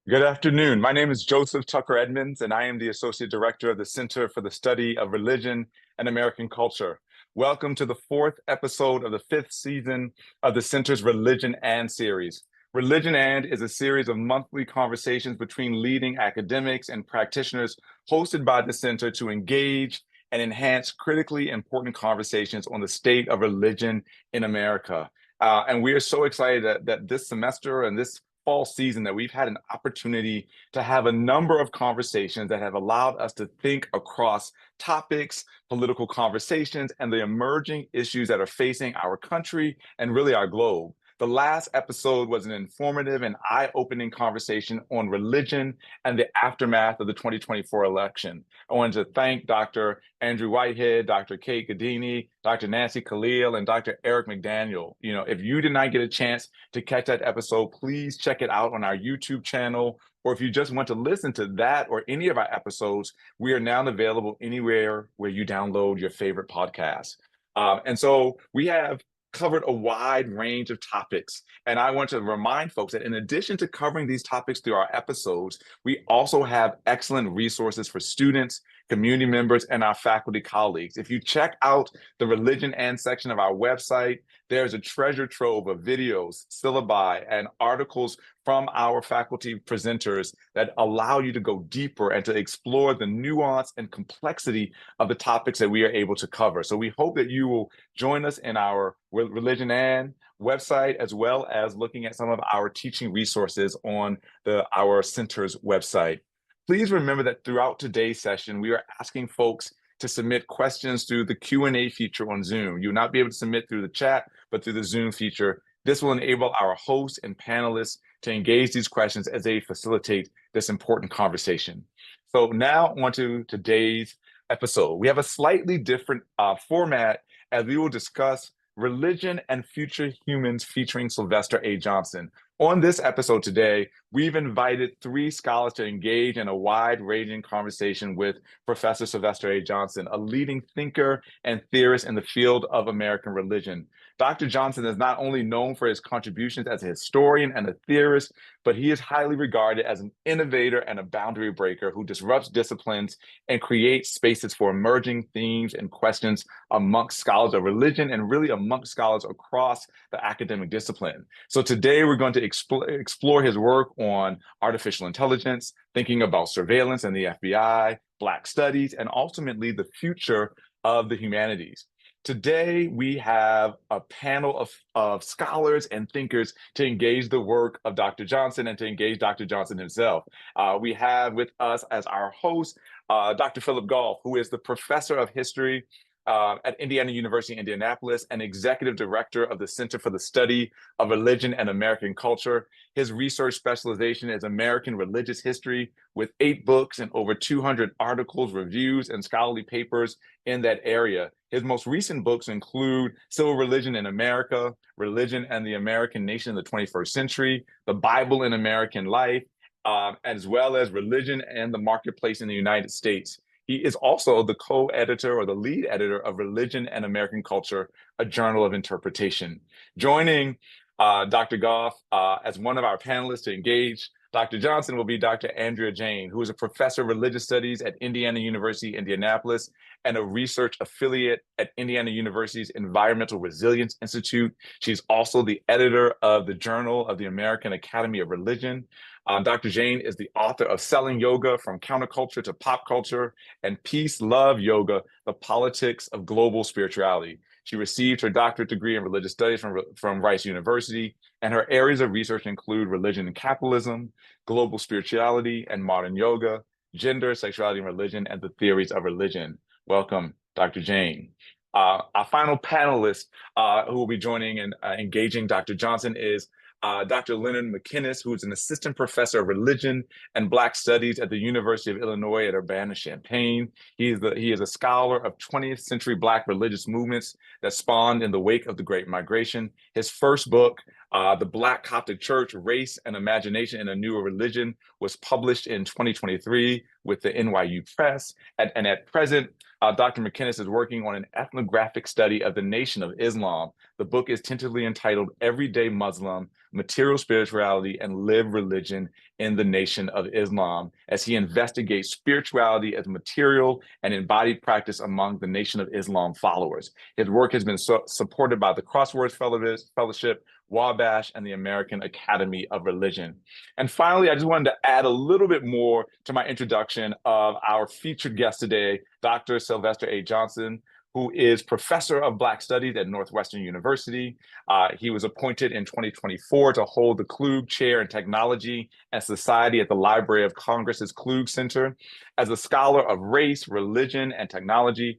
Good afternoon. My name is Joseph Tucker Edmonds, and I am the Associate Director of the Center for the Study of Religion and American Culture. Welcome to the fourth episode of the fifth season of the Center's Religion and series. Religion and is a series of monthly conversations between leading academics and practitioners hosted by the Center to engage and enhance critically important conversations on the state of religion in America. And we are so excited that this semester and this fall season that we've had an opportunity to have a number of conversations that have allowed us to think across topics, political conversations, and the emerging issues that are facing our country and really our globe. The last episode was an informative and eye-opening conversation on religion and the aftermath of the 2024 election. I wanted to thank Dr. Andrew Whitehead, Dr. Kate Gadini, Dr. Nancy Khalil, and Dr. Eric McDaniel. If you did not get a chance to catch that episode, please check it out on our YouTube channel. Or if you just want to listen to that or any of our episodes, we are now available anywhere where you download your favorite podcasts. And so we have covered a wide range of topics. And I want to remind folks that in addition to covering these topics through our episodes, we also have excellent resources for students, community members, and our faculty colleagues. If you check out the Religion and section of our website, there's a treasure trove of videos, syllabi, and articles from our faculty presenters that allow you to go deeper and to explore the nuance and complexity of the topics that we are able to cover. So we hope that you will join us in our Religion and website, as well as looking at some of our teaching resources on our center's website. Please remember that throughout today's session, we are asking folks to submit questions through the Q&A feature on Zoom. You will not be able to submit through the chat, but through the Zoom feature. This will enable our hosts and panelists to engage these questions as they facilitate this important conversation. So now on to today's episode. We have a slightly different format as we will discuss Religion and Future Humans featuring Sylvester A. Johnson. On this episode today, we've invited three scholars to engage in a wide-ranging conversation with Professor Sylvester A. Johnson, a leading thinker and theorist in the field of American religion. Dr. Johnson is not only known for his contributions as a historian and a theorist, but he is highly regarded as an innovator and a boundary breaker who disrupts disciplines and creates spaces for emerging themes and questions amongst scholars of religion and really amongst scholars across the academic discipline. So today we're going to explore his work on artificial intelligence, thinking about surveillance and the FBI, Black studies, and ultimately the future of the humanities. Today, we have a panel of scholars and thinkers to engage the work of Dr. Johnson and to engage Dr. Johnson himself. We have with us as our host, Dr. Philip Goff, who is the professor of history at Indiana University, Indianapolis, and executive director of the Center for the Study of Religion and American Culture. His research specialization is American religious history, with 8 books and over 200 articles, reviews, and scholarly papers in that area. His most recent books include Civil Religion in America, Religion and the American Nation in the 21st Century, The Bible in American Life, as well as Religion and the Marketplace in the United States. He is also the co-editor or the lead editor of Religion and American Culture, a journal of interpretation. Joining Dr. Goff as one of our panelists to engage Dr. Johnson will be Dr. Andrea Jain, who is a professor of religious studies at Indiana University, Indianapolis, and a research affiliate at Indiana University's Environmental Resilience Institute. She's also the editor of the Journal of the American Academy of Religion. Dr. Jain is the author of Selling Yoga from Counterculture to Pop Culture and Peace, Love, Yoga, The Politics of Global Spirituality. She received her doctorate degree in religious studies from Rice University, and her areas of research include religion and capitalism, global spirituality and modern yoga, gender, sexuality and religion, and the theories of religion. Welcome, Dr. Jain. Our final panelist who will be joining and engaging Dr. Johnson is Dr. Leonard McKinnis, who is an assistant professor of religion and Black studies at the University of Illinois at Urbana-Champaign. He is a scholar of 20th century Black religious movements that spawned in the wake of the Great Migration. His first book, The Black Coptic Church, Race and Imagination in a Newer Religion was published in 2023 with the NYU Press. And at present, Dr. McKinnis is working on an ethnographic study of the Nation of Islam. The book is tentatively entitled Everyday Muslim, Material Spirituality and Lived Religion in the Nation of Islam, as he investigates spirituality as material and embodied practice among the Nation of Islam followers. His work has been supported by the Crosswords Fellowship, Wabash, and the American Academy of Religion. And finally, I just wanted to add a little bit more to my introduction of our featured guest today, Dr. Sylvester A. Johnson, who is professor of Black Studies at Northwestern University. He was appointed in 2024 to hold the Klug Chair in Technology and Society at the Library of Congress's Klug Center. As a scholar of race, religion, and technology,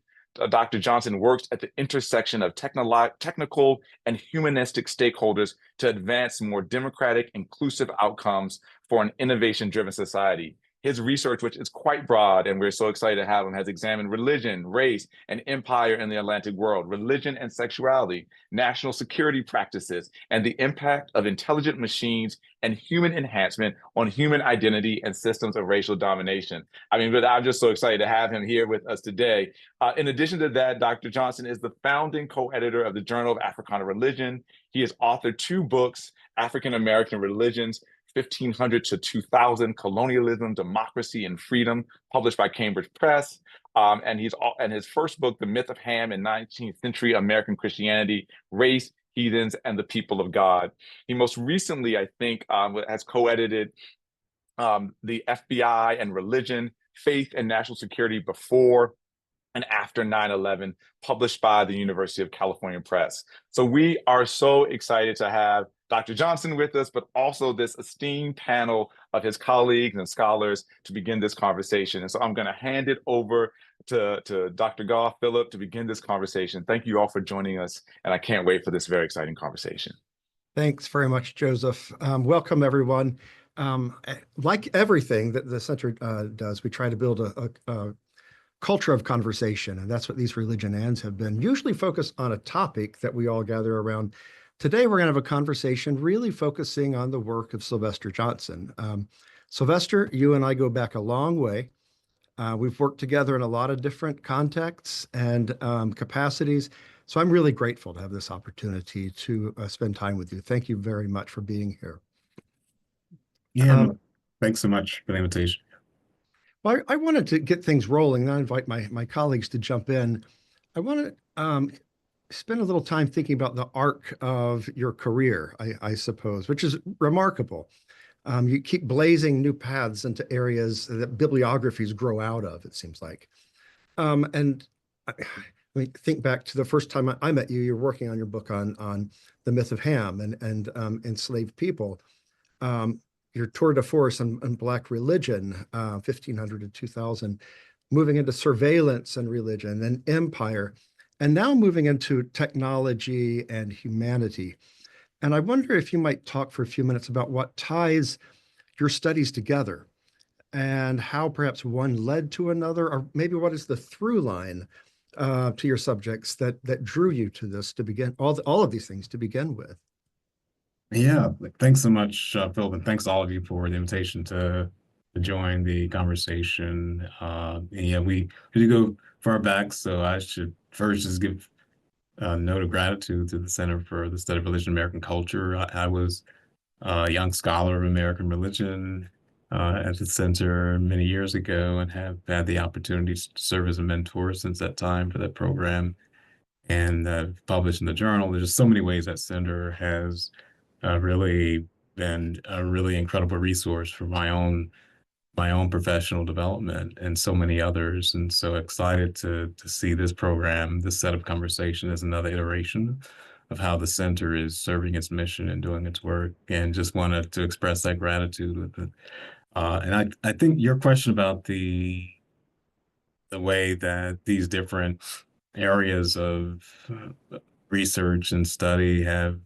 Dr. Johnson works at the intersection of technical and humanistic stakeholders to advance more democratic, inclusive outcomes for an innovation-driven society. His research, which is quite broad, and we're so excited to have him, has examined religion, race, and empire in the Atlantic world, religion and sexuality, national security practices, and the impact of intelligent machines and human enhancement on human identity and systems of racial domination. I mean, but I'm just so excited to have him here with us today. In addition to that, Dr. Johnson is the founding co-editor of the Journal of Africana Religion. He has authored 2 books, African American Religions, 1500 to 2000, Colonialism, Democracy, and Freedom, published by Cambridge Press. And his first book, The Myth of Ham in 19th Century American Christianity, Race, Heathens, and the People of God. He most recently, I think, has co-edited The FBI and Religion, Faith and National Security Before and After 9/11, published by the University of California Press. So we are so excited to have Dr. Johnson with us, but also this esteemed panel of his colleagues and scholars to begin this conversation. And so I'm going to hand it over to Dr. Goff, Philip, to begin this conversation. Thank you all for joining us, and I can't wait for this very exciting conversation. Thanks very much, Joseph. Welcome, everyone. Like everything that the center does, we try to build a culture of conversation, and that's what these religion ands have been, usually focused on a topic that we all gather around. Today, we're going to have a conversation really focusing on the work of Sylvester Johnson. Sylvester, you and I go back a long way. We've worked together in a lot of different contexts and capacities, so I'm really grateful to have this opportunity to spend time with you. Thank you very much for being here. Yeah, thanks so much for the invitation. Well, I wanted to get things rolling, and I invite my colleagues to jump in. I want to spend a little time thinking about the arc of your career, I suppose, which is remarkable. You keep blazing new paths into areas that bibliographies grow out of, it seems like. And I mean, think back to the first time I met you. You're working on your book on the myth of Ham and enslaved people. Your tour de force on Black religion, 1500 to 2000, moving into surveillance and religion and empire, and now moving into technology and humanity. And I wonder if you might talk for a few minutes about what ties your studies together and how perhaps one led to another, or maybe what is the through line to your subjects that drew you to this to begin, all of these things to begin with. Yeah, thanks so much, Philip, and thanks all of you for the invitation to join the conversation. Yeah, we go far back, so I should first just give a note of gratitude to the Center for the Study of Religion and American Culture. I was a young scholar of American religion at the center many years ago, and have had the opportunity to serve as a mentor since that time for that program, and published in the journal. There's just so many ways that center has really been a really incredible resource for my own professional development and so many others. And so excited to see this program, this set of conversation, as another iteration of how the center is serving its mission and doing its work, and just wanted to express that gratitude with it. And I think your question about the way that these different areas of research and study have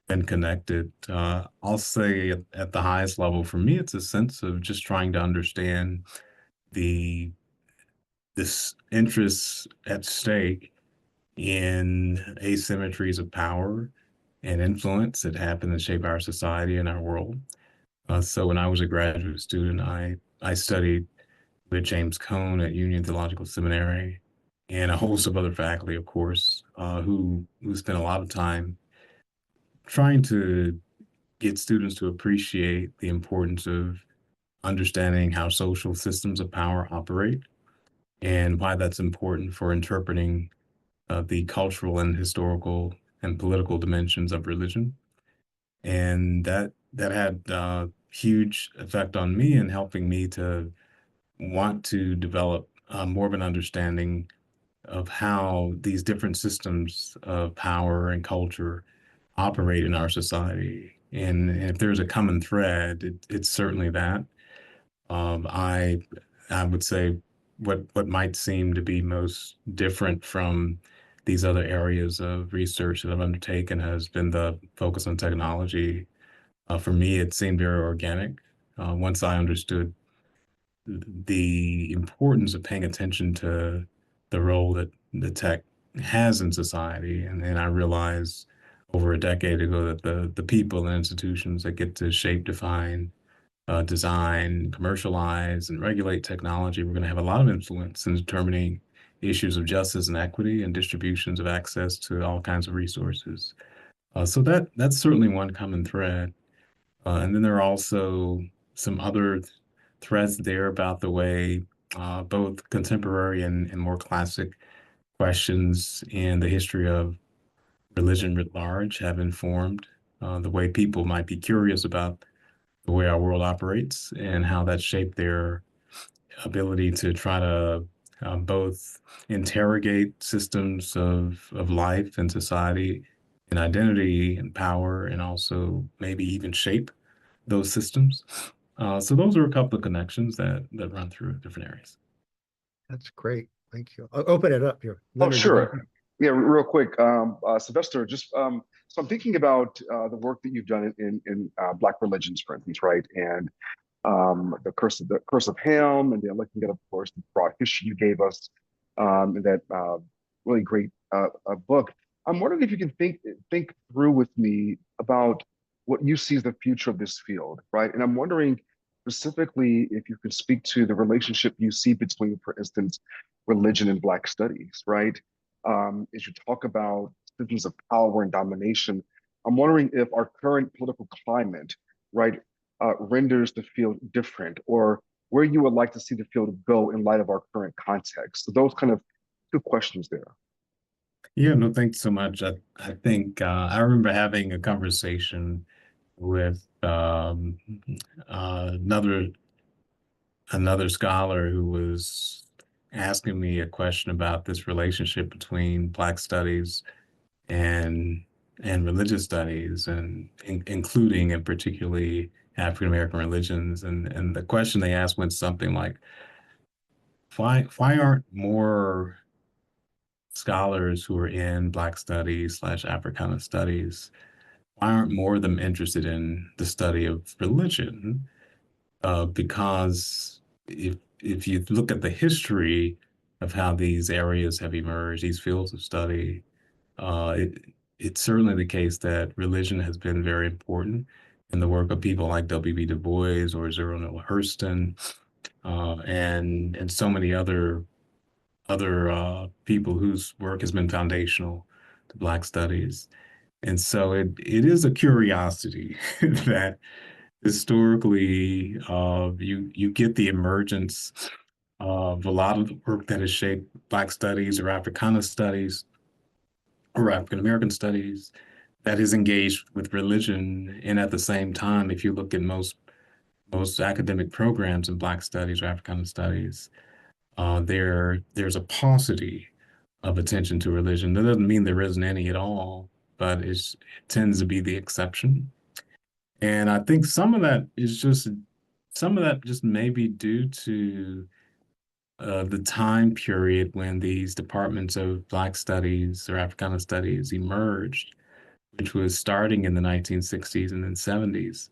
been connected. I'll say at the highest level, for me, it's a sense of just trying to understand this interest at stake in asymmetries of power and influence that happen to shape our society and our world. So when I was a graduate student, I studied with James Cone at Union Theological Seminary and a host of other faculty, of course, who spent a lot of time trying to get students to appreciate the importance of understanding how social systems of power operate and why that's important for interpreting the cultural and historical and political dimensions of religion. And that had a huge effect on me in helping me to want to develop more of an understanding of how these different systems of power and culture operate in our society. And if there's a common thread, it's certainly that. Um, I I would say what might seem to be most different from these other areas of research that I've undertaken has been the focus on technology. For me, it seemed very organic. Once I understood the importance of paying attention to the role that the tech has in society. And then I realized over a decade ago that the people and institutions that get to shape, define, design, commercialize, and regulate technology, we're going to have a lot of influence in determining issues of justice and equity and distributions of access to all kinds of resources. So that's certainly one common thread. And then there are also some other threads there about the way both contemporary and more classic questions in the history of religion writ large have informed the way people might be curious about the way our world operates and how that shaped their ability to try to both interrogate systems of life and society and identity and power, and also maybe even shape those systems. So those are a couple of connections that run through different areas. That's great. Thank you. I'll open it up here. Oh, Leonard, sure. Yeah, real quick, Sylvester, just so I'm thinking about the work that you've done in Black religions, for instance, right? And the curse of Ham, and then looking at, of course, the broad history you gave us in that really great book. I'm wondering if you can think through with me about what you see as the future of this field, right? And I'm wondering specifically if you could speak to the relationship you see between, for instance, religion and Black studies, right? As you talk about systems of power and domination, I'm wondering if our current political climate, right, renders the field different, or where you would like to see the field go in light of our current context. So those kind of two questions there. Yeah, no, thanks so much. I think I remember having a conversation with another scholar who was asking me a question about this relationship between Black studies and religious studies, and including and particularly African American religions. And the question they asked went something like, why aren't more scholars who are in Black studies / Africana studies, why aren't more of them interested in the study of religion? Because if you look at the history of how these areas have emerged, these fields of study, it's certainly the case that religion has been very important in the work of people like W.B. Du Bois or Zora Neale Hurston, and so many other people whose work has been foundational to Black studies. And so it is a curiosity that historically you get the emergence of a lot of the work that has shaped Black studies or Africana studies or African American studies that is engaged with religion. And at the same time, if you look at most academic programs in Black studies or Africana studies, there's a paucity of attention to religion. That doesn't mean there isn't any at all, but it tends to be the exception. And I think some of that just may be due to the time period when these departments of Black studies or Africana studies emerged, which was starting in the 1960s and then 70s.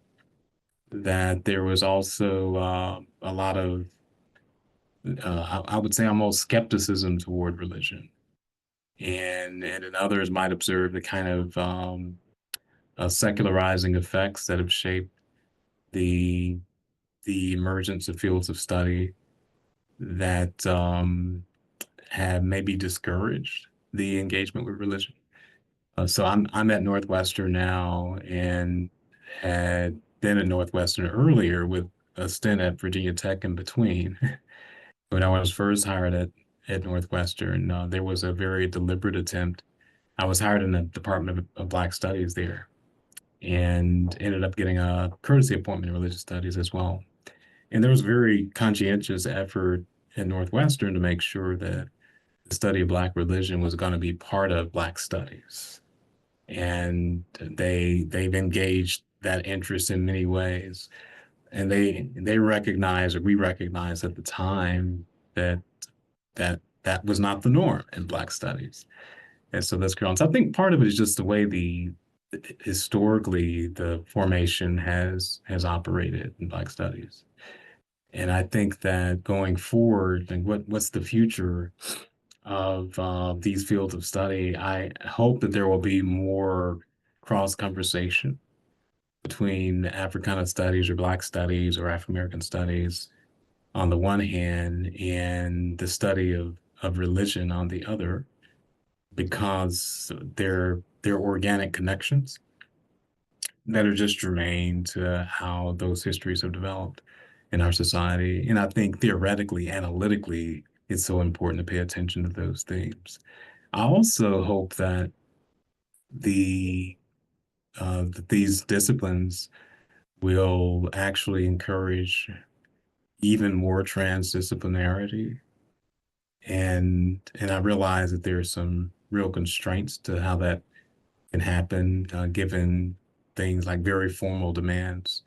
That there was also a lot of, I would say, almost skepticism toward religion. And then others might observe the kind of secularizing effects that have shaped the emergence of fields of study that have maybe discouraged the engagement with religion. So I'm at Northwestern now, and had been at Northwestern earlier with a stint at Virginia Tech in between. When I was first hired at Northwestern, there was a very deliberate attempt. I was hired in the Department of Black Studies there, and ended up getting a courtesy appointment in religious studies as well. And there was very conscientious effort at Northwestern to make sure that the study of Black religion was going to be part of Black studies. And they've engaged that interest in many ways. And they recognize, or we recognized at the time, that was not the norm in Black studies. And so that's grown. So I think part of it is just the way historically the formation has operated in Black studies. And I think that going forward, and what's the future of these fields of study, I hope that there will be more cross conversation between Africana studies or Black studies or African American studies on the one hand, and the study of religion on the other, because they're organic connections that are just germane to how those histories have developed in our society. And I think theoretically, analytically, it's so important to pay attention to those themes. I also hope that that these disciplines will actually encourage even more transdisciplinarity. And I realize that there are some real constraints to how that can happen, given things like very formal demands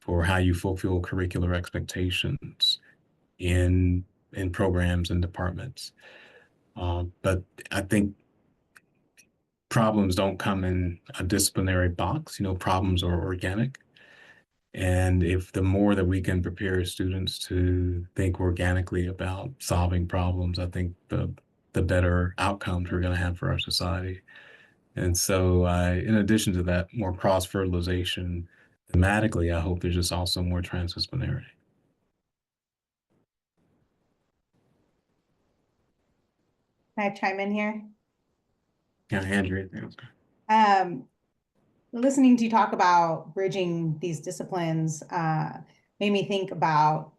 for how you fulfill curricular expectations in programs and departments. But I think problems don't come in a disciplinary box. Problems are organic. And if the more that we can prepare students to think organically about solving problems, I think the better outcomes we're going to have for our society. And so in addition to that, more cross-fertilization thematically, I hope there's just also more transdisciplinarity. Can I chime in here? Yeah, Andrea. Listening to you talk about bridging these disciplines made me think about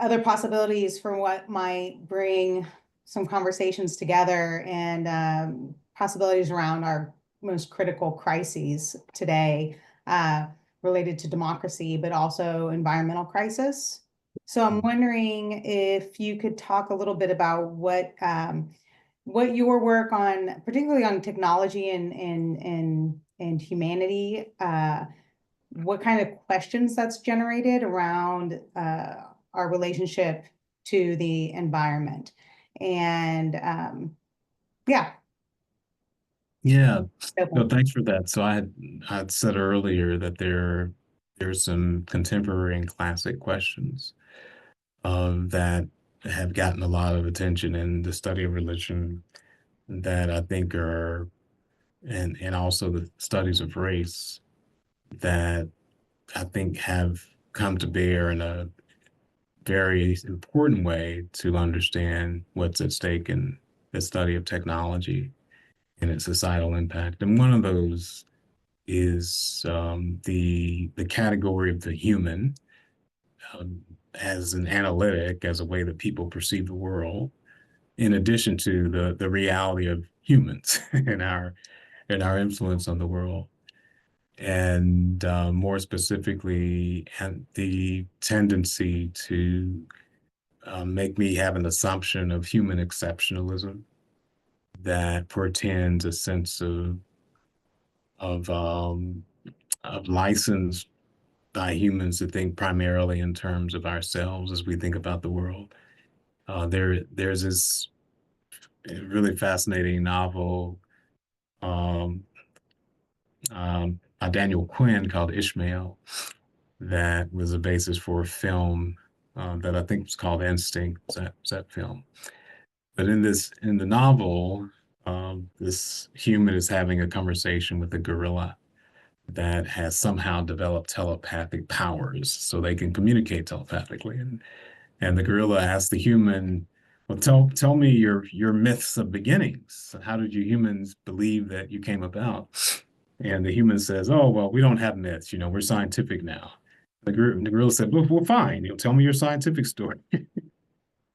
other possibilities for what might bring some conversations together, and possibilities around our most critical crises today, related to democracy, but also environmental crisis. So I'm wondering if you could talk a little bit about what your work on, particularly on technology and humanity, what kind of questions that's generated around our relationship to the environment. And yeah. Yeah, no, thanks for that. So I'd said earlier that there's some contemporary and classic questions that have gotten a lot of attention in the study of religion, that I think are, and also the studies of race, that I think have come to bear in a very important way to understand what's at stake in the study of technology and its societal impact. And one of those is the category of the human, as an analytic, as a way that people perceive the world, in addition to the reality of humans and our influence on the world. And more specifically, and the tendency to make me have an assumption of human exceptionalism that portends a sense of license by humans to think primarily in terms of ourselves as we think about the world. There's this really fascinating novel by Daniel Quinn called Ishmael, that was a basis for a film that I think was called Instinct. That film? But in the novel, this human is having a conversation with a gorilla, that has somehow developed telepathic powers so they can communicate telepathically. And the gorilla asks the human, well, tell me your myths of beginnings. How did you humans believe that you came about? And the human says, oh, well, we don't have myths, we're scientific now. The gorilla said, well, fine, tell me your scientific story.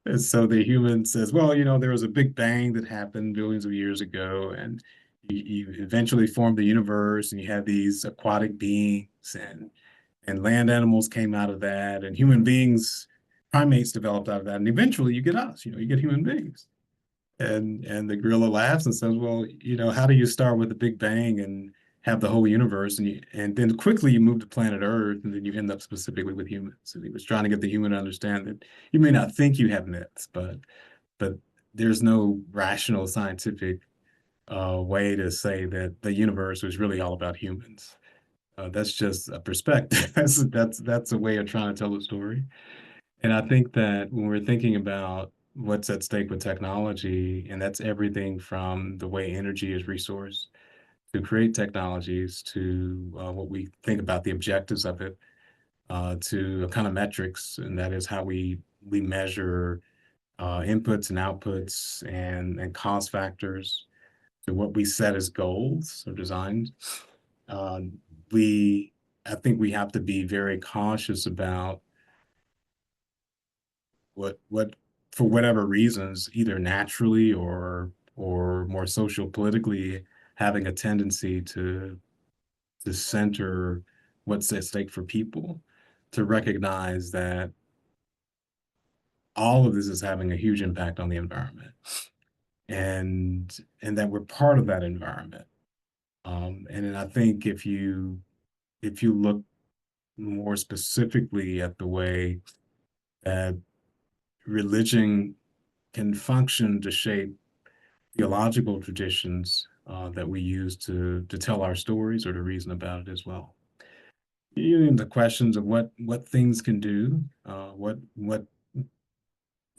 And so the human says, well, there was a big bang that happened billions of years ago, and you eventually formed the universe, and you had these aquatic beings, and land animals came out of that, and human beings, primates developed out of that, and eventually you get us, you get human beings. And the gorilla laughs and says, well, how do you start with the Big Bang and have the whole universe, and then quickly you move to planet Earth, and then you end up specifically with humans. And he was trying to get the human to understand that you may not think you have myths, but there's no rational scientific way to say that the universe was really all about humans. That's just a perspective. That's a way of trying to tell the story. And I think that when we're thinking about what's at stake with technology, and that's everything from the way energy is resourced to create technologies, to what we think about the objectives of it, to a kind of metrics, and that is how we measure inputs and outputs and cost factors, to what we set as goals or designs. I think we have to be very cautious about what for whatever reasons, either naturally or more social politically, having a tendency to center what's at stake for people, to recognize that all of this is having a huge impact on the environment, and that we're part of that environment. And then I think if you look more specifically at the way that religion can function to shape theological traditions that we use to tell our stories or to reason about it as well. The questions of what things can do, what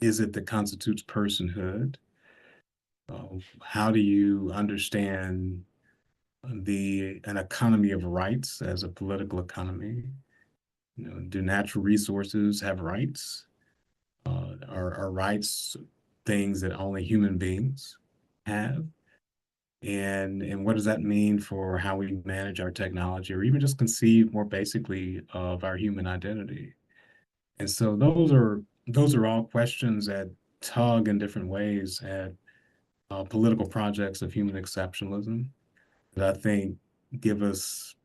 is it that constitutes personhood? How do you understand an economy of rights as a political economy? Do natural resources have rights? Are rights things that only human beings have? And what does that mean for how we manage our technology, or even just conceive more basically of our human identity? And so those are all questions that tug in different ways at political projects of human exceptionalism that I think give us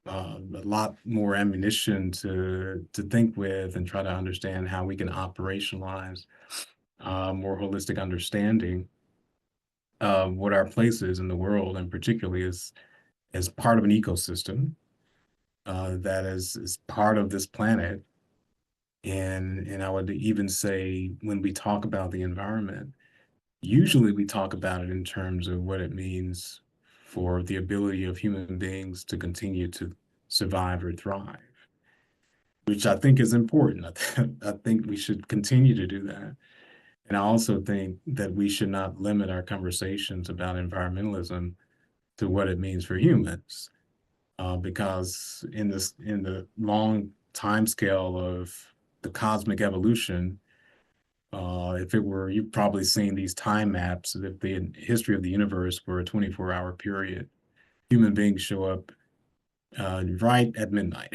a lot more ammunition to think with and try to understand how we can operationalize more holistic understanding of what our place is in the world, and particularly as part of an ecosystem that is part of this planet. And I would even say, when we talk about the environment, usually we talk about it in terms of what it means for the ability of human beings to continue to survive or thrive, which I think is important. I think we should continue to do that. And I also think that we should not limit our conversations about environmentalism to what it means for humans, because in the long time scale of the cosmic evolution, if it were, you've probably seen these time maps, if the history of the universe were a 24-hour period, human beings show up right at midnight,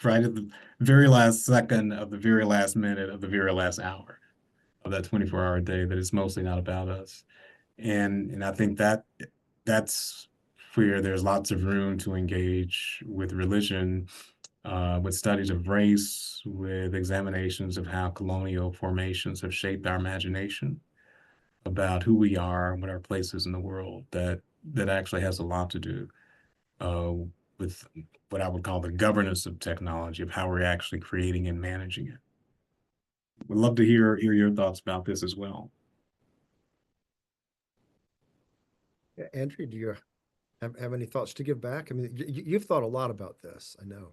right at the very last second of the very last minute of the very last hour of that 24-hour day that is mostly not about us. And I think that's where there's lots of room to engage with religion, with studies of race, with examinations of how colonial formations have shaped our imagination about who we are and what our place is in the world, that actually has a lot to do with what I would call the governance of technology, of how we're actually creating and managing it. Would love to hear your thoughts about this as well. Yeah, Andrea, do you have any thoughts to give back? I mean, you've thought a lot about this, I know.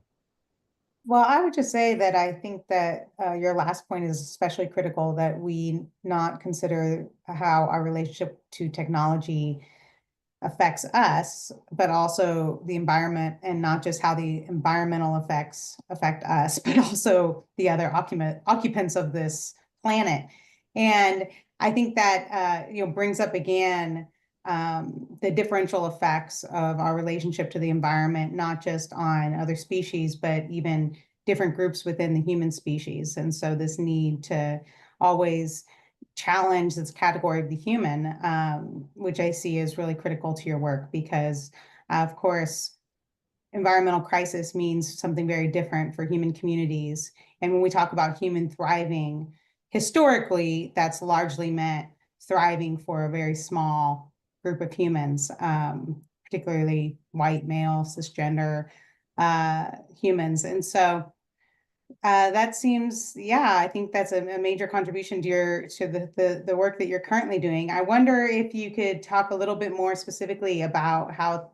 Well, I would just say that I think that your last point is especially critical, that we not consider how our relationship to technology affects us, but also the environment, and not just how the environmental effects affect us, but also the other occupants of this planet. And I think that brings up again the differential effects of our relationship to the environment, not just on other species, but even different groups within the human species. And so this need to always challenge this category of the human, which I see as really critical to your work, because of course, environmental crisis means something very different for human communities. And when we talk about human thriving, historically, that's largely meant thriving for a very small group of humans, particularly white, male, cisgender humans. And so that seems, yeah, I think that's a major contribution to the work that you're currently doing. I wonder if you could talk a little bit more specifically about how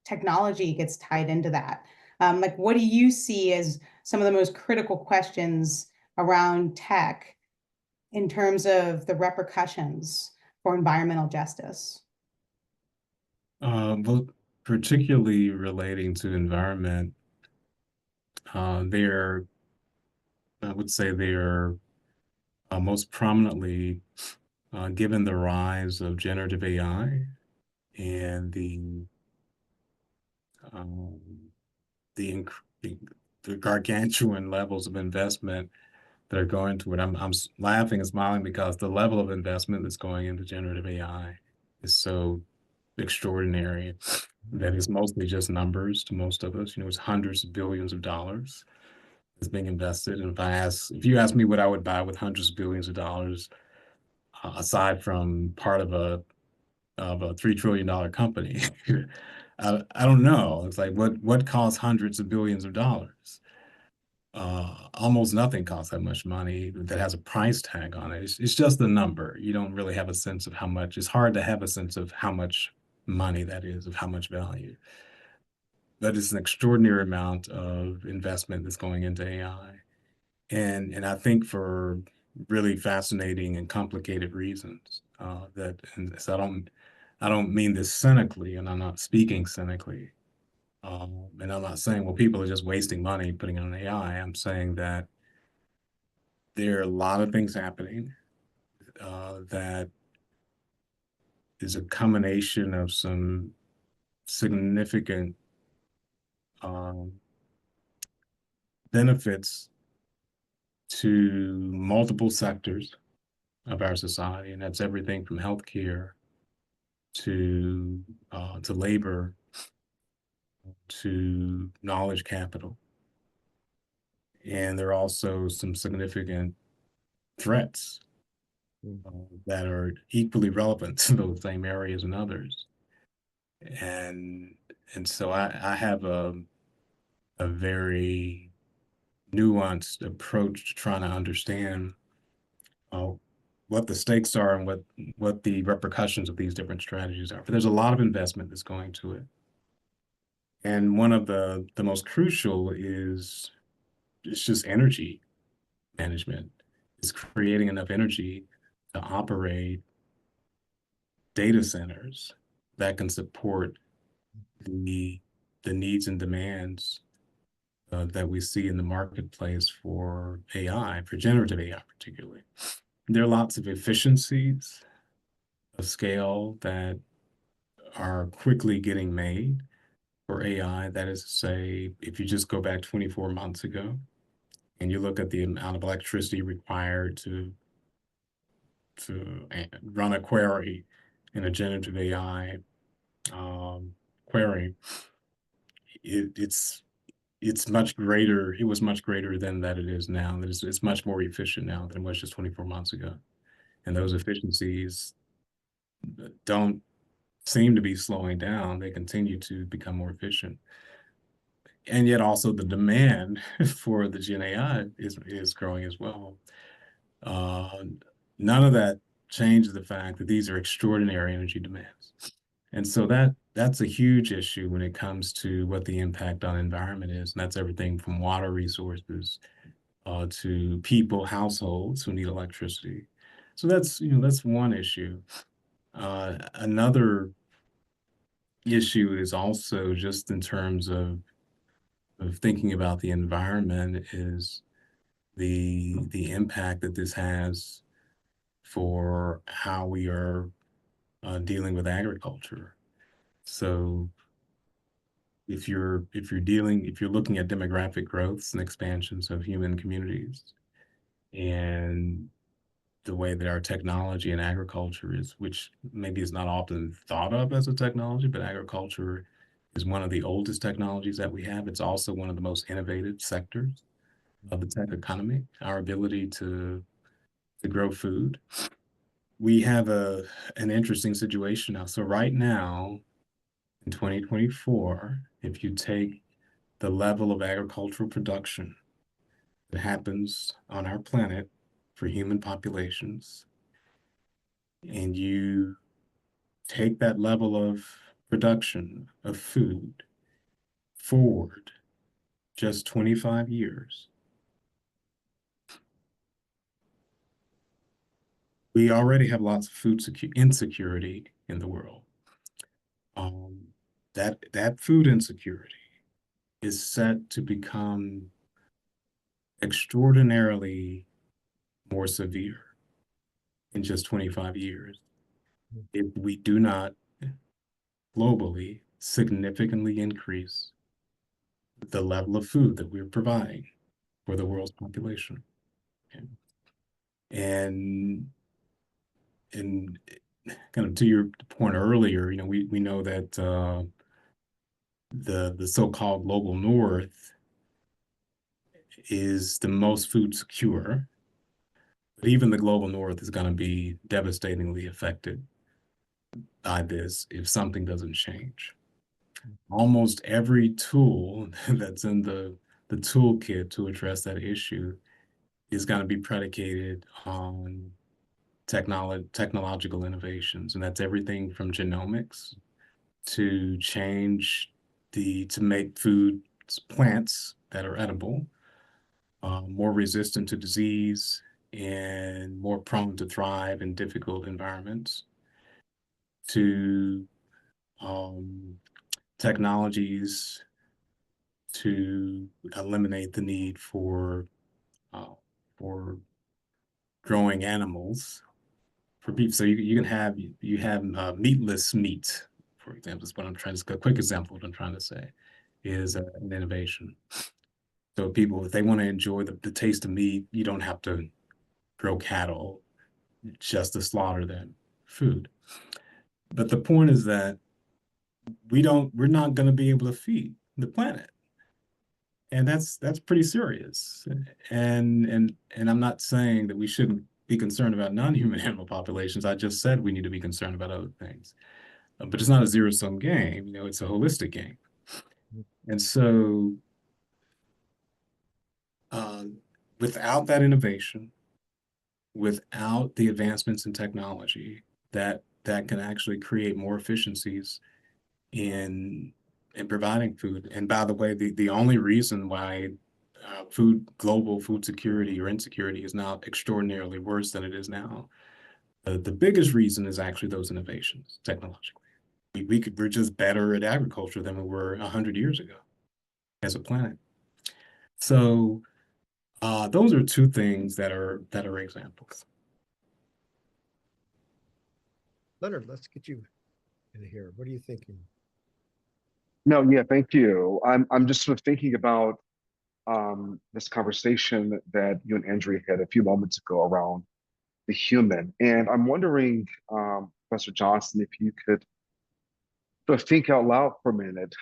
technology gets tied into that. Like, what do you see as some of the most critical questions around tech in terms of the repercussions for environmental justice? Well, particularly relating to environment, I would say they're most prominently given the rise of generative AI and um, the gargantuan levels of investment that are going to it. I'm laughing and smiling because the level of investment that's going into generative AI is so extraordinary that it's mostly just numbers to most of us. It's hundreds of billions of dollars that's being invested. And if you ask me what I would buy with hundreds of billions of dollars, aside from part of a $3 trillion company, I don't know. It's like what costs hundreds of billions of dollars? Almost nothing costs that much money that has a price tag on it. It's just a number. You don't really have a sense of how much. It's hard to have a sense of how much money that is, of how much value. But it's an extraordinary amount of investment that's going into AI. And I think for really fascinating and complicated reasons. And so I don't mean this cynically, and I'm not speaking cynically. And I'm not saying, well, people are just wasting money putting on AI. I'm saying that there are a lot of things happening that is a combination of some significant benefits to multiple sectors of our society, and that's everything from healthcare to labor to knowledge capital. And there are also some significant threats that are equally relevant to those same areas and others. And so I have a very nuanced approach to trying to understand what the stakes are and what the repercussions of these different strategies are. But there's a lot of investment that's going to it. And one of the most crucial is it's just energy management. It's creating enough energy to operate data centers that can support the needs and demands that we see in the marketplace for AI, for generative AI particularly. There are lots of efficiencies of scale that are quickly getting made for AI. That is to say, if you just go back 24 months ago and you look at the amount of electricity required to run a query in a generative AI query, it's much greater. It was much greater than that it is now. It's much more efficient now than it was just 24 months ago. And those efficiencies don't seem to be slowing down. They continue to become more efficient. And yet also the demand for the Gen AI is growing as well. None of that changes the fact that these are extraordinary energy demands. And so that's a huge issue when it comes to what the impact on environment is. And that's everything from water resources to people, households who need electricity. So that's one issue. Another issue is also just in terms of thinking about the environment is the impact that this has for how we are dealing with agriculture. So if you're looking at demographic growths and expansions of human communities and the way that our technology and agriculture is, which maybe is not often thought of as a technology, but agriculture is one of the oldest technologies that we have. It's also one of the most innovative sectors of the tech economy, our ability to grow food. We have an interesting situation now. So right now, in 2024, if you take the level of agricultural production that happens on our planet for human populations, and you take that level of production of food forward just 25 years, we already have lots of food insecurity in the world. That food insecurity is set to become extraordinarily more severe in just 25 years if we do not globally significantly increase the level of food that we're providing for the world's population. Okay. And kind of to your point earlier, we know that the so-called global north is the most food secure, but even the global north is going to be devastatingly affected by this if something doesn't change. Almost every tool that's in the toolkit to address that issue is going to be predicated on technological innovations, and that's everything from genomics to to make plants that are edible more resistant to disease and more prone to thrive in difficult environments, to technologies to eliminate the need for growing animals for beef. So you have meatless meat, for example. Is what I'm trying to. A quick example of what I'm trying to say is an innovation. So people, if they want to enjoy the taste of meat, you don't have to grow cattle just to slaughter them food. But the point is that we're not going to be able to feed the planet. And that's pretty serious. And I'm not saying that we shouldn't be concerned about non-human animal populations. I just said we need to be concerned about other things. But it's not a zero-sum game, it's a holistic game. And so without that innovation, without the advancements in technology that can actually create more efficiencies in providing food. And by the way, the only reason why global food security or insecurity is now extraordinarily worse than it is now, the biggest reason is actually those innovations technologically. We're just better at agriculture than we were 100 years ago as a planet. So those are two things that are examples. Leonard, let's get you in here. What are you thinking? No, yeah, thank you. I'm just sort of thinking about this conversation that you and Andrea had a few moments ago around the human. And I'm wondering, Professor Johnson, if you could sort of think out loud for a minute.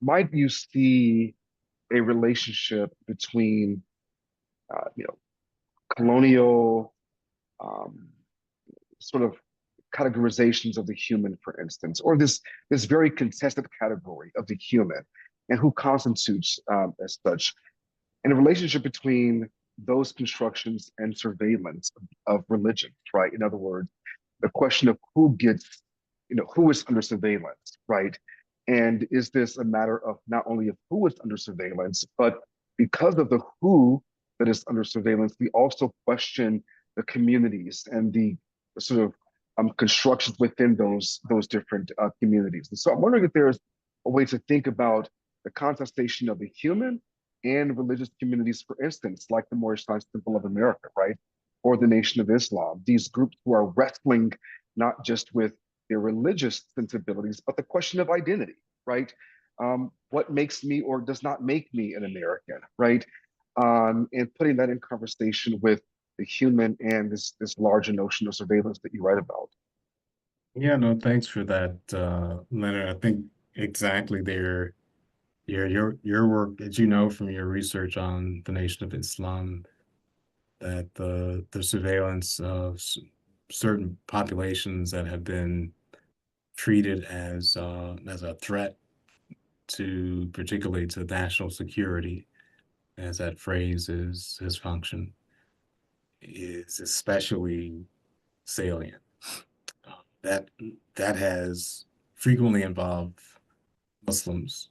Might you see a relationship between, colonial sort of categorizations of the human, for instance, or this very contested category of the human and who constitutes as such, and a relationship between those constructions and surveillance of religion, right? In other words, the question of who gets, who is under surveillance, right? And is this a matter of not only of who is under surveillance, but because of the who that is under surveillance, we also question the communities and the sort of constructions within those different communities. And so I'm wondering if there's a way to think about the contestation of the human and religious communities, for instance, like the Moorish Science Temple of America, right? Or the Nation of Islam, these groups who are wrestling not just with their religious sensibilities, but the question of identity, right? What makes me or does not make me an American, right? And putting that in conversation with the human and this larger notion of surveillance that you write about. Yeah, no, thanks for that, Leonard. I think exactly there, your work, as you know from your research on the Nation of Islam, that the surveillance of certain populations that have been treated as a threat to, particularly to national security, as that phrase is function, is especially salient. That has frequently involved Muslims,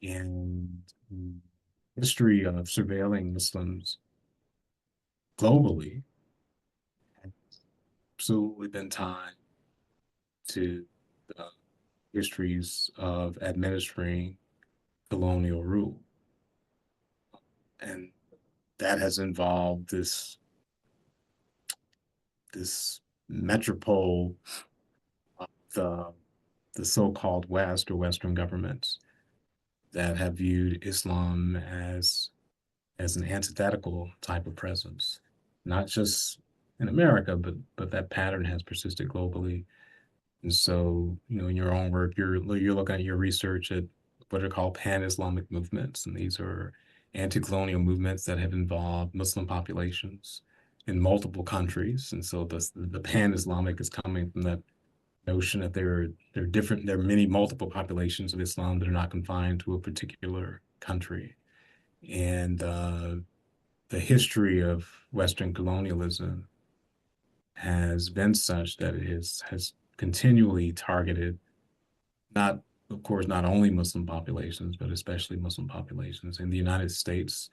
and history of surveilling Muslims globally has absolutely been tied to the histories of administering colonial rule. And that has involved this metropole of the so-called West or Western governments that have viewed Islam as an antithetical type of presence, not just in America, but that pattern has persisted globally. And so, you know, in your own work, you're looking at your research at what are called pan-Islamic movements, and these are anti-colonial movements that have involved Muslim populations in multiple countries. And so the pan-Islamic is coming from that notion that there are many multiple populations of Islam that are not confined to a particular country. And the history of Western colonialism has been such that it has continually targeted, not, of course, not only Muslim populations, but especially Muslim populations. In the United States,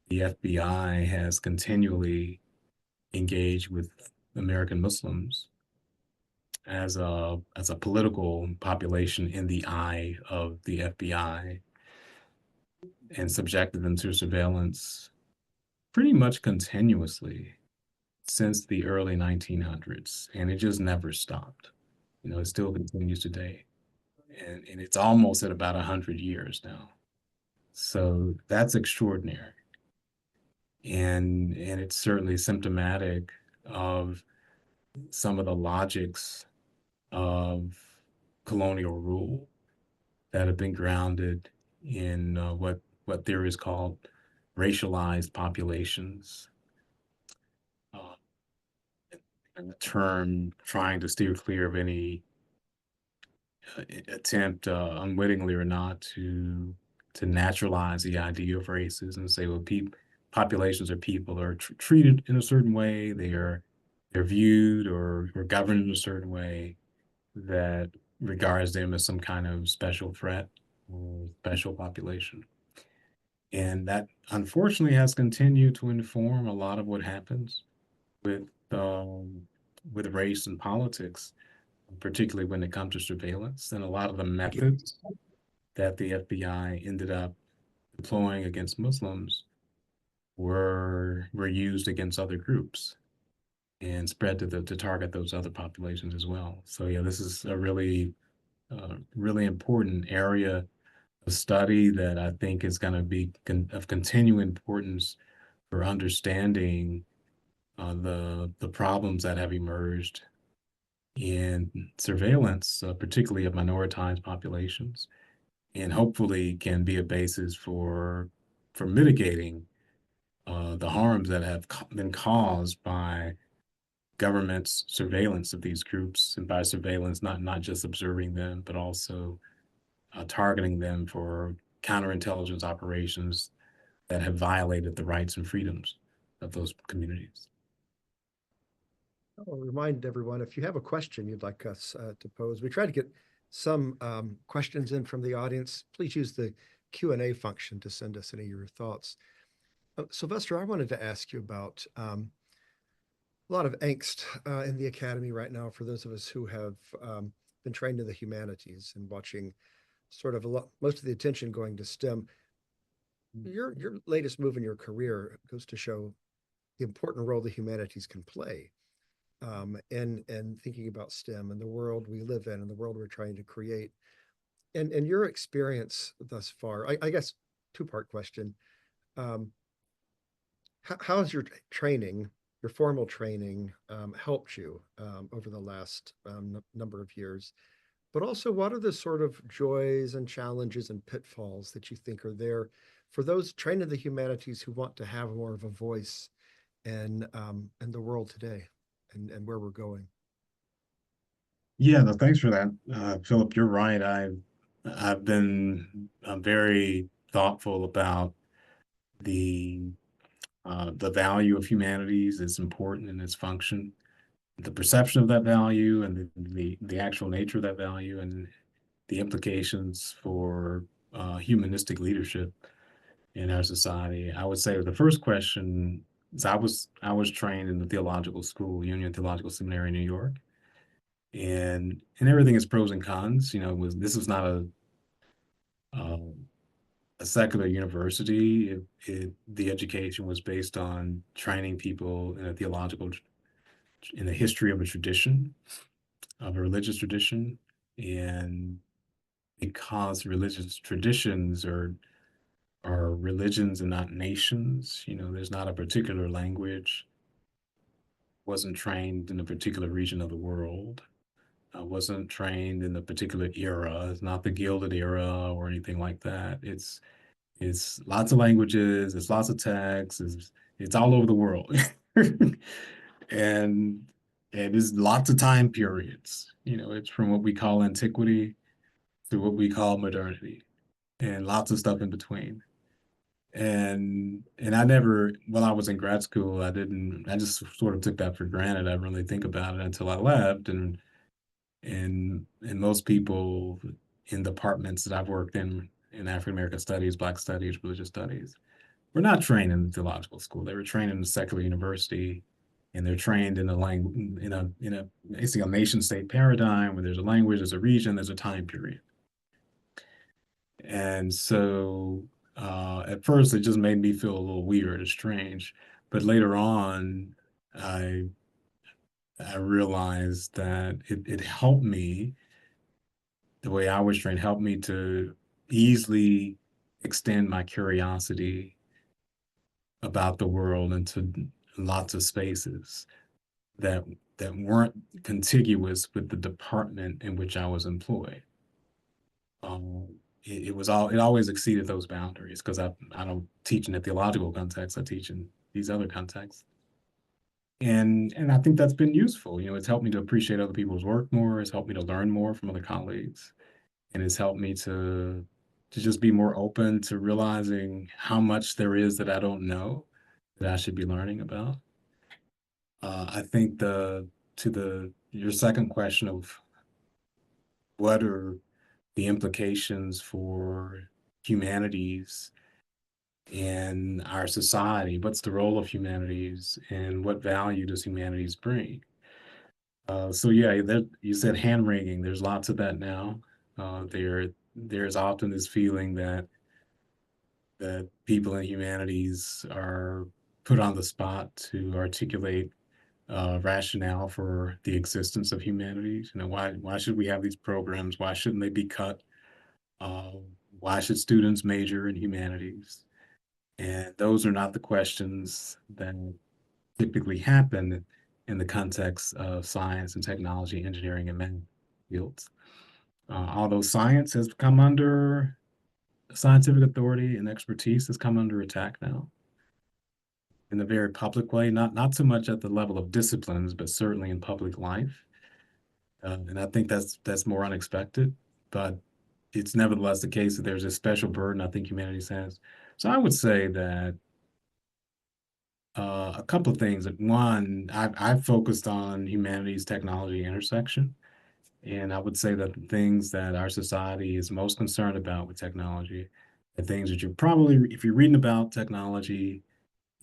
the FBI has continually engaged with American Muslims as a political population in the eye of the FBI, and subjected them to surveillance pretty much continuously since the early 1900s, and it just never stopped. You know, it still continues today, and it's almost at about 100 years now. So that's extraordinary, and it's certainly symptomatic of some of the logics of colonial rule that have been grounded in what theorists call racialized populations. And the term trying to steer clear of any attempt, unwittingly or not, to naturalize the idea of races and say, well, populations or people are treated in a certain way, they're viewed or governed in a certain way that regards them as some kind of special threat or special population. And that unfortunately has continued to inform a lot of what happens with race and politics, particularly when it comes to surveillance. And a lot of the methods that the FBI ended up deploying against Muslims were used against other groups and spread to target those other populations as well. So yeah, this is a really important area of study that I think is going to be of continuing importance for understanding the problems that have emerged in surveillance, particularly of minoritized populations, and hopefully can be a basis for mitigating the harms that have been caused by government's surveillance of these groups, and by surveillance, not just observing them, but also targeting them for counterintelligence operations that have violated the rights and freedoms of those communities. I'll remind everyone, if you have a question you'd like us to pose, we try to get some questions in from the audience. Please use the Q&A function to send us any of your thoughts. Sylvester, I wanted to ask you about a lot of angst in the academy right now for those of us who have been trained in the humanities and watching sort of most of the attention going to STEM. Your latest move in your career goes to show the important role the humanities can play and thinking about STEM and the world we live in and the world we're trying to create. And your experience thus far, I guess, two-part question. How's your training, your formal training, helped you over the last number of years? But also, what are the sort of joys and challenges and pitfalls that you think are there for those trained in the humanities who want to have more of a voice in the world today and where we're going? Yeah, no, thanks for that, Philip. You're right. I've been very thoughtful about the value of humanities, its importance and its function, the perception of that value, and the actual nature of that value, and the implications for humanistic leadership in our society. I would say the first question is I was trained in the theological school, Union Theological Seminary in New York, and everything is pros and cons. You know, this was not a secular university. The education was based on training people in a theological, in the history of a tradition, of a religious tradition, and because religious traditions are religions and not nations. You know, there's not a particular language. Wasn't trained in a particular region of the world. I wasn't trained in a particular era. It's not the Gilded Era or anything like that. It's lots of languages, it's lots of texts, it's all over the world. And it's lots of time periods. You know, it's from what we call antiquity to what we call modernity, and lots of stuff in between. And I never, while I was in grad school, I just sort of took that for granted. I didn't really think about it until I left. And most people in departments that I've worked in African American studies, Black studies, religious studies, were not trained in the theological school. They were trained in a secular university, and they're trained in a language, in a basically a nation state paradigm where there's a language, there's a region, there's a time period. And so at first it just made me feel a little weird and strange. But later on, I realized that it helped me, the way I was trained, helped me to easily extend my curiosity about the world into lots of spaces that weren't contiguous with the department in which I was employed. It always exceeded those boundaries because I don't teach in a theological context. I teach in these other contexts. And I think that's been useful. You know, it's helped me to appreciate other people's work more. It's helped me to learn more from other colleagues. And it's helped me to just be more open to realizing how much there is that I don't know that I should be learning about. I think your second question of what are the implications for humanities in our society, what's the role of humanities, and what value does humanities bring? So yeah, you said hand wringing. There's lots of that now. There's often this feeling that people in humanities are put on the spot to articulate rationale for the existence of humanities. You know, why should we have these programs? Why shouldn't they be cut? Why should students major in humanities? And those are not the questions that typically happen in the context of science and technology, engineering, and math fields. Although science has come under scientific authority and expertise has come under attack now in a very public way, not so much at the level of disciplines, but certainly in public life. And I think that's more unexpected, but it's nevertheless the case that there's a special burden I think humanities has. So I would say that a couple of things. One, I've focused on humanities technology intersection. And I would say that the things that our society is most concerned about with technology, the things that you're probably, if you're reading about technology,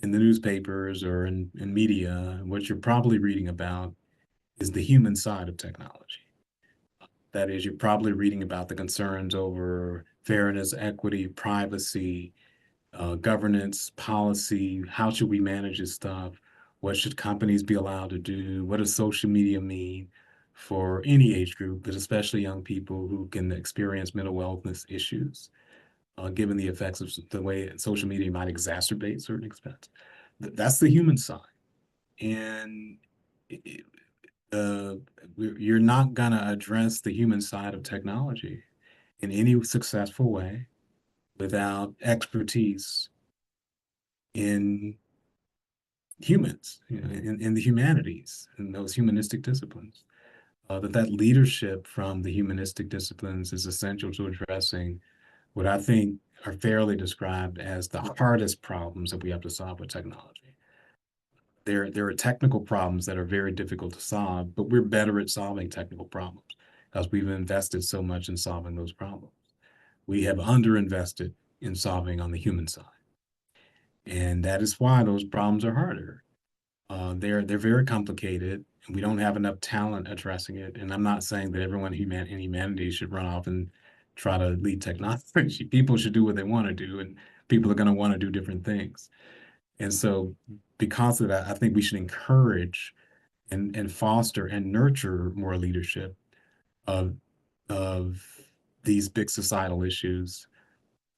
in the newspapers or in media, what you're probably reading about is the human side of technology. That is, you're probably reading about the concerns over fairness, equity, privacy, governance, policy. How should we manage this stuff? What should companies be allowed to do? What does social media mean for any age group, but especially young people who can experience mental wellness issues, given the effects of the way social media might exacerbate certain aspects? That's the human side. And you're not going to address the human side of technology in any successful way without expertise in humans, in the humanities, in those humanistic disciplines. That leadership from the humanistic disciplines is essential to addressing what I think are fairly described as the hardest problems that we have to solve with technology. There are technical problems that are very difficult to solve, but we're better at solving technical problems because we've invested so much in solving those problems. We have underinvested in solving on the human side. And that is why those problems are harder. They're very complicated, and we don't have enough talent addressing it. And I'm not saying that everyone in humanity should run off and try to lead technology. People should do what they want to do, and people are going to want to do different things. And so because of that, I think we should encourage and foster and nurture more leadership of these big societal issues,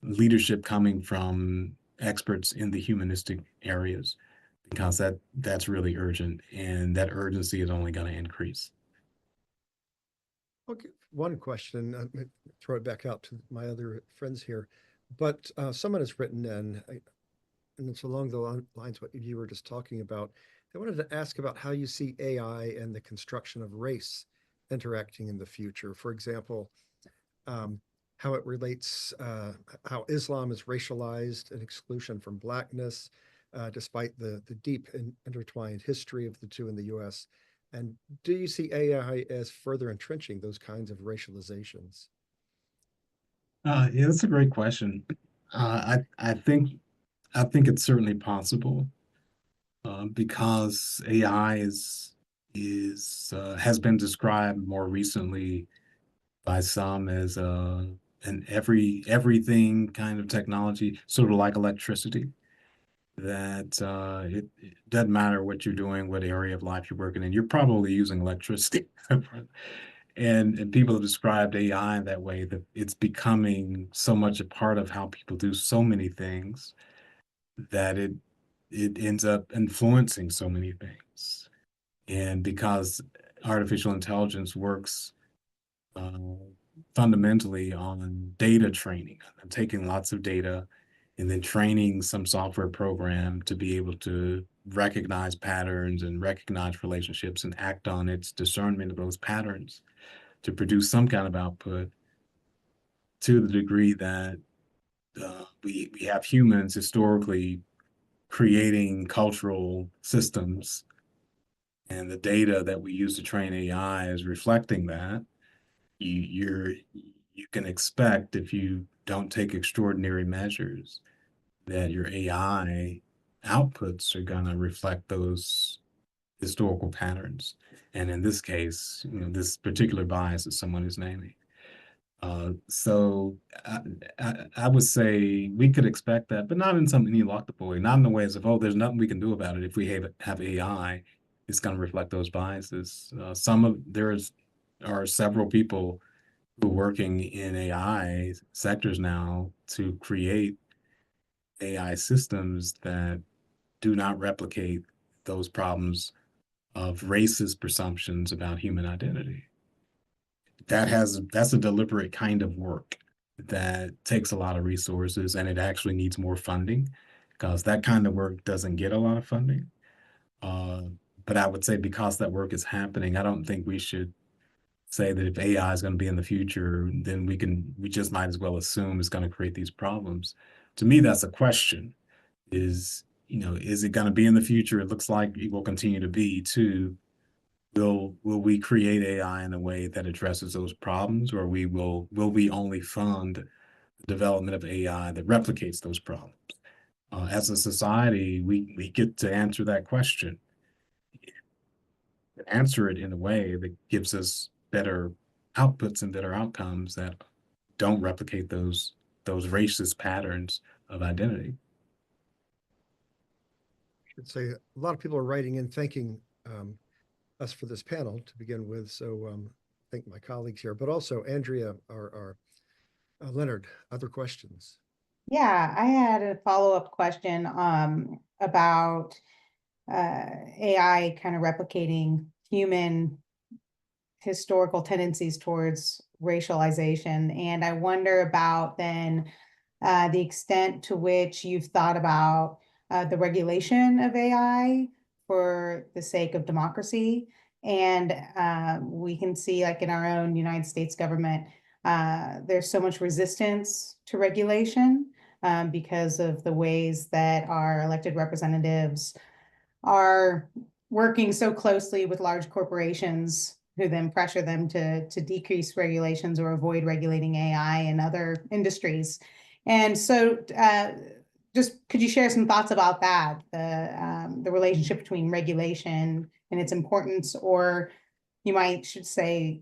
leadership coming from experts in the humanistic areas, because that's really urgent, and that urgency is only going to increase. Okay, one question, throw it back out to my other friends here, but someone has written in, and it's along the lines what you were just talking about. They wanted to ask about how you see AI and the construction of race interacting in the future. For example, how it relates, how Islam is racialized and exclusion from Blackness, despite the deep and intertwined history of the two in the US. And do you see AI as further entrenching those kinds of racializations? Yeah, that's a great question. I think it's certainly possible, because AI has been described more recently by some as an everything kind of technology, sort of like electricity. That it doesn't matter what you're doing, what area of life you're working in, you're probably using electricity. And people have described AI in that way, that it's becoming so much a part of how people do so many things that it ends up influencing so many things. And because artificial intelligence works fundamentally on data training, taking lots of data and then training some software program to be able to recognize patterns and recognize relationships and act on its discernment of those patterns to produce some kind of output, to the degree that we have humans historically creating cultural systems, and the data that we use to train AI is reflecting that. You can expect, if you don't take extraordinary measures, that your AI outputs are going to reflect those historical patterns. And in this case, this particular bias is someone who's naming. So I would say we could expect that, but not in some ineluctable way, not in the ways of, oh, there's nothing we can do about it. If we have AI, it's going to reflect those biases. There are several people who are working in AI sectors now to create AI systems that do not replicate those problems of racist presumptions about human identity. That's a deliberate kind of work that takes a lot of resources, and it actually needs more funding, because that kind of work doesn't get a lot of funding. But I would say, because that work is happening, I don't think we should say that if AI is going to be in the future, then we just might as well assume it's going to create these problems. To me, that's a question. Is it going to be in the future? It looks like it will continue to be. Too, will we create AI in a way that addresses those problems, or will we only fund the development of AI that replicates those problems? as a society, we get to answer that question, answer it in a way that gives us better outputs and better outcomes that don't replicate those racist patterns of identity. I should say a lot of people are writing in thanking us for this panel to begin with. So thank my colleagues here, but also Andrea or Leonard, other questions? Yeah, I had a follow-up question about AI kind of replicating human historical tendencies towards racialization. And I wonder about then the extent to which you've thought about the regulation of AI for the sake of democracy. And we can see, like in our own United States government, there's so much resistance to regulation because of the ways that our elected representatives are working so closely with large corporations who then pressure them to decrease regulations or avoid regulating AI and other industries. And so just could you share some thoughts about that, the relationship between regulation and its importance, or you should say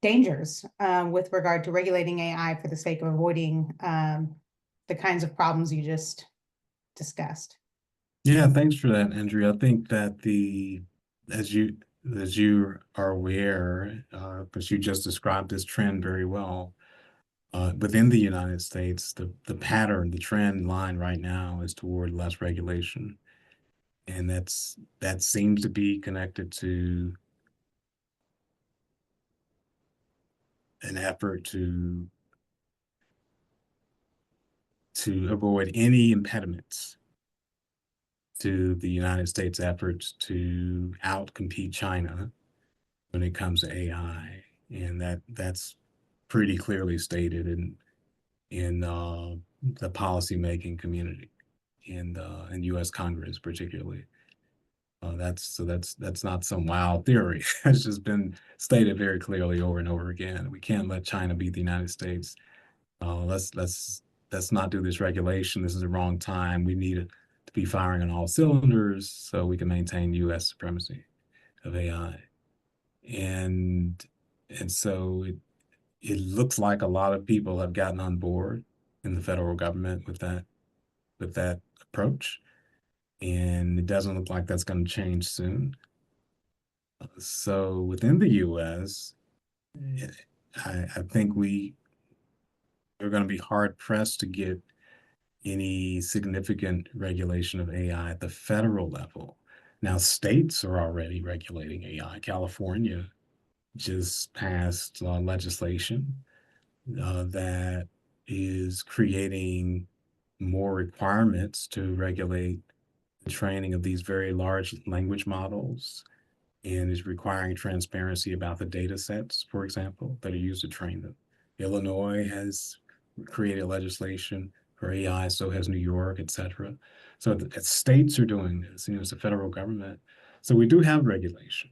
dangers with regard to regulating AI for the sake of avoiding the kinds of problems you just discussed? Yeah, thanks for that, Andrea. I think that as you are aware, because you just described this trend very well, within the United States, the pattern, the trend line right now is toward less regulation. And that seems to be connected to an effort to avoid any impediments to the United States' efforts to outcompete China when it comes to AI. And that's pretty clearly stated in the policymaking community, in U.S. Congress particularly. That's not some wild theory. It's just been stated very clearly over and over again. We can't let China beat the United States. Let's not do this regulation. This is the wrong time. We need to be firing on all cylinders so we can maintain U.S. supremacy of AI. And so it looks like a lot of people have gotten on board in the federal government with that approach. And it doesn't look like that's going to change soon. So within the U.S., I think we're going to be hard pressed to get any significant regulation of AI at the federal level. Now, states are already regulating AI. California just passed legislation that is creating more requirements to regulate the training of these very large language models, and is requiring transparency about the data sets, for example, that are used to train them. Illinois has created legislation for AI, so has New York, et cetera. So the states are doing this, it's the federal government. So we do have regulation.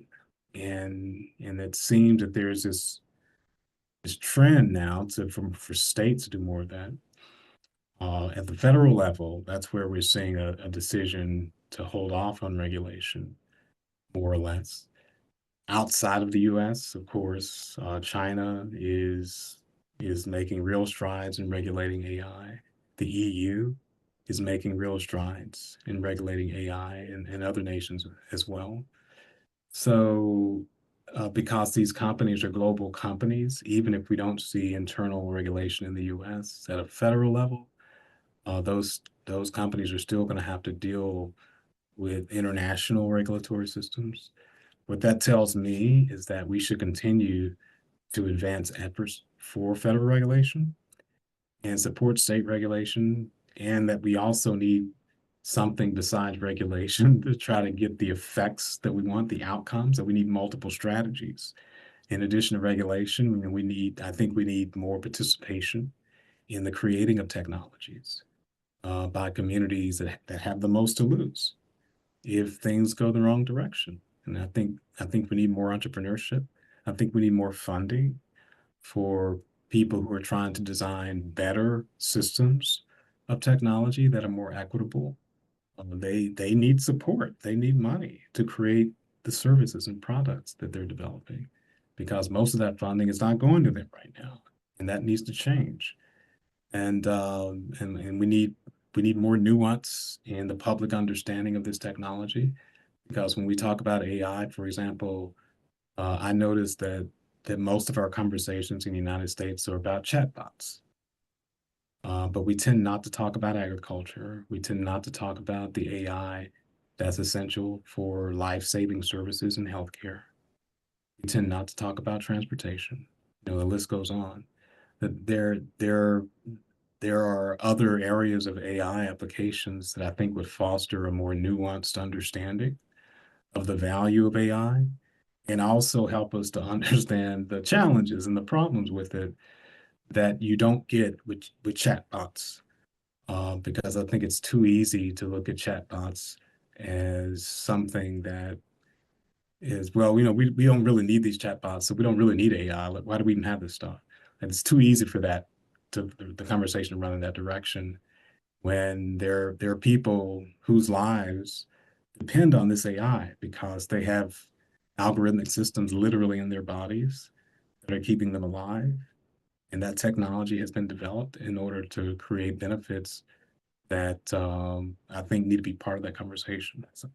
And it seems that there's this trend now for states to do more of that. At the federal level, that's where we're seeing a decision to hold off on regulation, more or less. Outside of the U.S., of course, China is making real strides in regulating AI. The EU is making real strides in regulating AI, and other nations as well. So because these companies are global companies, even if we don't see internal regulation in the U.S. at a federal level, those companies are still going to have to deal with international regulatory systems. What that tells me is that we should continue to advance efforts for federal regulation and support state regulation, and that we also need something besides regulation to try to get the effects that we want, the outcomes, that we need multiple strategies. In addition to regulation, I think we need more participation in the creating of technologies by communities that have the most to lose if things go the wrong direction. And I think we need more entrepreneurship. I think we need more funding for people who are trying to design better systems of technology that are more equitable. They need support. They need money to create the services and products that they're developing, because most of that funding is not going to them right now, and that needs to change. And we need more nuance in the public understanding of this technology, because when we talk about AI, for example, I noticed that most of our conversations in the United States are about chatbots. But we tend not to talk about agriculture. We tend not to talk about the AI that's essential for life-saving services in healthcare. We tend not to talk about transportation. The list goes on. That there are other areas of AI applications that I think would foster a more nuanced understanding of the value of AI, and also help us to understand the challenges and the problems with it that you don't get with chatbots. Because I think it's too easy to look at chatbots as something that is, well, we don't really need these chatbots, so we don't really need AI. Like, why do we even have this stuff? And it's too easy for that the conversation to run in that direction, when there are people whose lives depend on this AI because they have algorithmic systems literally in their bodies that are keeping them alive. And that technology has been developed in order to create benefits that I think need to be part of that conversation. So,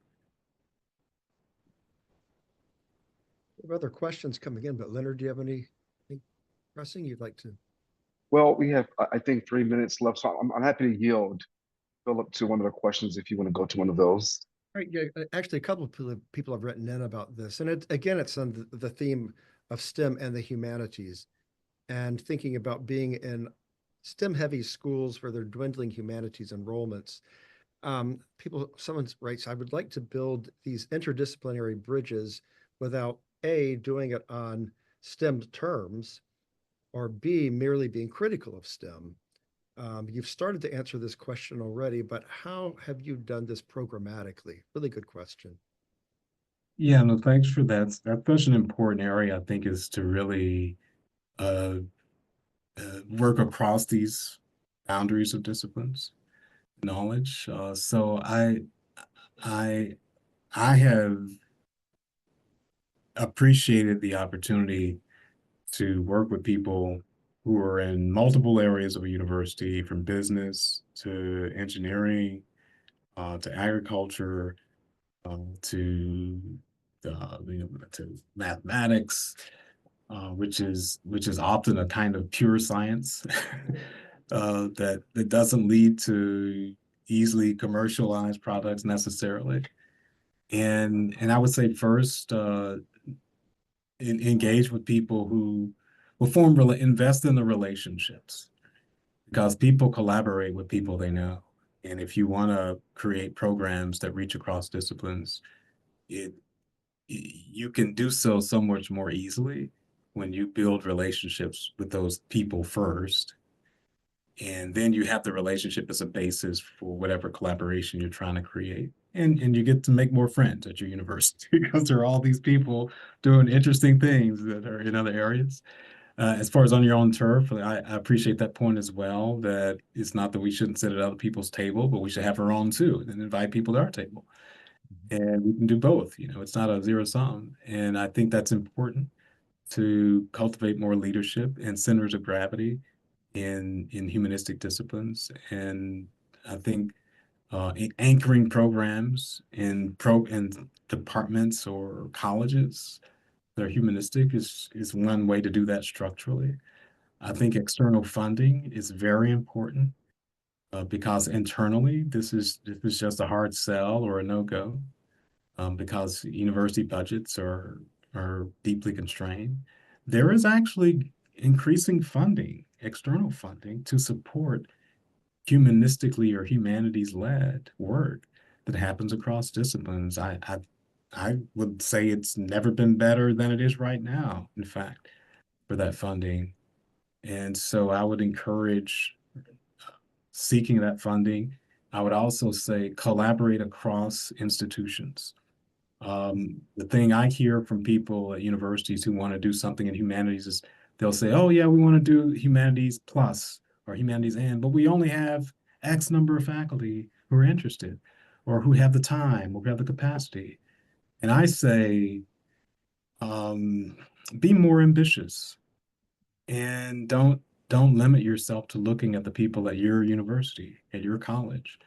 We have other questions coming in, but Leonard, do you have anything pressing you'd like to? Well, we have, I think, 3 minutes left, so I'm happy to yield, Philip, to one of the questions if you want to go to one of those. Right, yeah, actually, a couple of people have written in about this, and again, it's on the theme of STEM and the humanities, and thinking about being in STEM-heavy schools where they're dwindling humanities enrollments. Someone writes, I would like to build these interdisciplinary bridges without A, doing it on STEM terms, or B, merely being critical of STEM. You've started to answer this question already, but how have you done this programmatically? Really good question. yeah, no, thanks for that. That's such an important area, I think, is to really work across these boundaries of disciplines, knowledge. So I have appreciated the opportunity to work with people who are in multiple areas of a university, from business to engineering, to agriculture, to to mathematics, which is often a kind of pure science that doesn't lead to easily commercialized products necessarily. And I would say first, engage with people who will invest in the relationships, because people collaborate with people they know. And if you want to create programs that reach across disciplines, you can do so much more easily when you build relationships with those people first. And then you have the relationship as a basis for whatever collaboration you're trying to create. And you get to make more friends at your university because there are all these people doing interesting things that are in other areas. As far as on your own turf, I appreciate that point as well, that it's not that we shouldn't sit at other people's table, but we should have our own too, and invite people to our table. And we can do both. It's not a zero sum. And I think that's important, to cultivate more leadership and centers of gravity in humanistic disciplines. And I think anchoring programs in departments or colleges that are humanistic is one way to do that structurally. I think external funding is very important, because internally this is just a hard sell or a no-go, because university budgets are deeply constrained. There is actually increasing funding, external funding, to support humanistically or humanities-led work that happens across disciplines. I would say it's never been better than it is right now, in fact, for that funding. And so I would encourage seeking that funding. I would also say collaborate across institutions. The thing I hear from people at universities who want to do something in humanities is they'll say, oh yeah, we want to do humanities plus or humanities and, but we only have X number of faculty who are interested or who have the time or who have the capacity. And I say, be more ambitious and don't limit yourself to looking at the people at your university, at your college.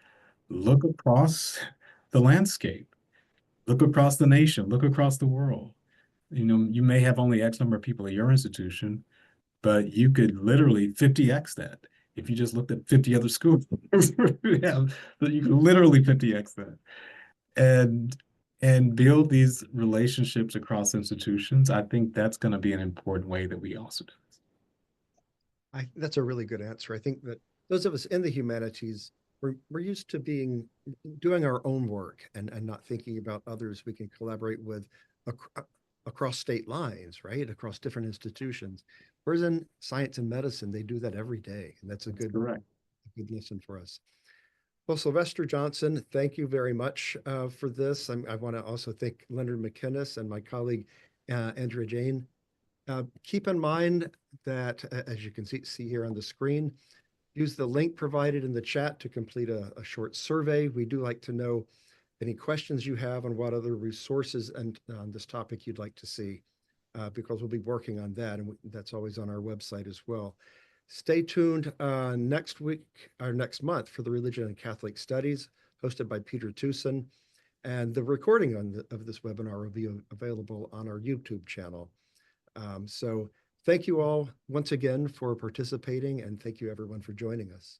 Look across the landscape, look across the nation, look across the world. You know, you may have only X number of people at your institution, but you could literally 50x that if you just looked at 50 other schools. Yeah, but you could literally 50x that and build these relationships across institutions. I think that's going to be an important way that we also do this. That's a really good answer. I think that those of us in the humanities, we're used to doing our own work and not thinking about others we can collaborate with across state lines, right? Across different institutions. Whereas in science and medicine, they do that every day. And that's a good lesson for us. Well, Sylvester Johnson, thank you very much for this. I want to also thank Leonard McKinnis and my colleague, Andrea Jain. Keep in mind that, as you can see here on the screen, use the link provided in the chat to complete a short survey. We do like to know any questions you have on what other resources and on this topic you'd like to see, because we'll be working on that, and that's always on our website as well. Stay tuned next week or next month for the Religion and Catholic Studies, hosted by Peter Tucson, and the recording of this webinar will be available on our YouTube channel. So thank you all once again for participating, and thank you everyone for joining us.